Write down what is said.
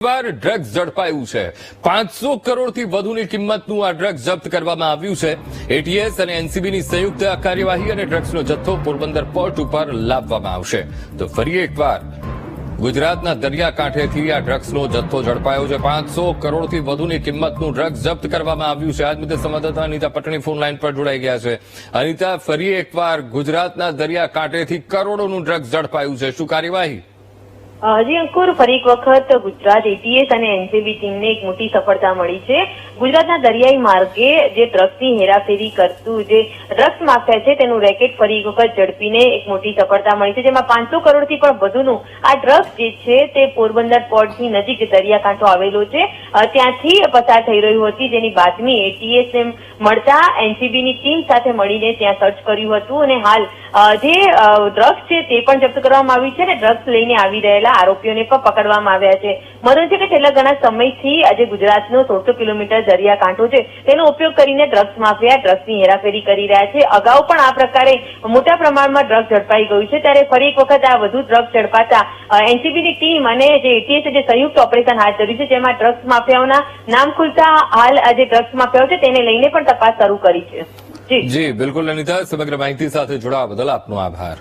Drugs ઝડપાયું છે। 500 કરોડથી વધુની કિંમતનું આ ડ્રગ્સ જપ્ત કરવામાં આવ્યું છે। એટીએસ અને એનસીબીની સંયુક્ત કાર્યવાહી અને ડ્રગ્સનો જથ્થો પોરબંદર પોર્ટ ઉપર લાવવામાં આવશે। તો ફરી એકવાર ગુજરાતના દરિયાકાંઠેથી આ ડ્રગ્સનો જથ્થો ઝડપાયો છે। 500 કરોડથી વધુની કિંમતનું ડ્રગ્સ જપ્ત કરવામાં આવ્યું છે। આજ મુદ્દે સંવાદદાતા અનિતા પટણી ફોન લાઈન પર જોડાઈ ગયા છે। અનિતા, ફરી એકવાર ગુજરાતના દરિયાકાંઠેથી કરોડોનું ડ્રગ્સ ઝડપાયું છે, શું કાર્યવાહી? જી અંકુર, ફરી એક વખત ગુજરાત એટીએસ અને એનસીબી ટીમને એક મોટી સફળતા મળી છે। ગુજરાતના દરિયાઈ માર્ગે જે ડ્રગ્સની હેરાફેરી કરતું જે ડ્રગ્સ માફિયા છે તેનું રેકેટ ફરી એક વખત ઝડપીને એક મોટી સફળતા મળી છે, જેમાં 500 કરોડથી પણ વધુનું આ ડ્રગ્સ જે છે તે પોરબંદર પોર્ટની નજીક દરિયાકાંઠો આવેલો છે ત્યાંથી પસાર થઈ રહ્યું હતી, જેની બાતમી એટીએસને મળતા એનસીબીની ટીમ સાથે મળીને ત્યાં સર્ચ કર્યું હતું અને હાલ જે ડ્રગ્સ છે તે પણ જપ્ત કરવામાં આવ્યું છે અને ડ્રગ્સ લઈને આવી રહેલા આરોપીઓને પણ પકડવામાં આવ્યા છે। મહત્વનું છે કે છેલ્લા ઘણા સમયથી આજે ગુજરાતનો 1600 કિલોમીટર દરિયાકાંઠો છે તેનો ઉપયોગ કરીને ડ્રગ્સ માફિયા ડ્રગ્સની હેરાફેરી કરી રહ્યા છે। અગાઉ પણ આ પ્રકારે મોટા પ્રમાણમાં ડ્રગ્સ ઝડપાઈ ગયું છે, ત્યારે ફરી એક વખત આ વધુ ડ્રગ્સ ઝડપાતા એનસીબીની ટીમ અને જે એટીએસે જે સંયુક્ત ઓપરેશન હાથ ધર્યું છે, જેમાં ડ્રગ્સ માફિયાઓના નામ ખુલતા હાલ આ જે ડ્રગ્સ માફિયાઓ છે તેને લઈને પણ તપાસ શરૂ કરી છે। જી બિલકુલ અનિતા, સમગ્ર માહિતી સાથે જોડાવા બદલ આપનો આભાર।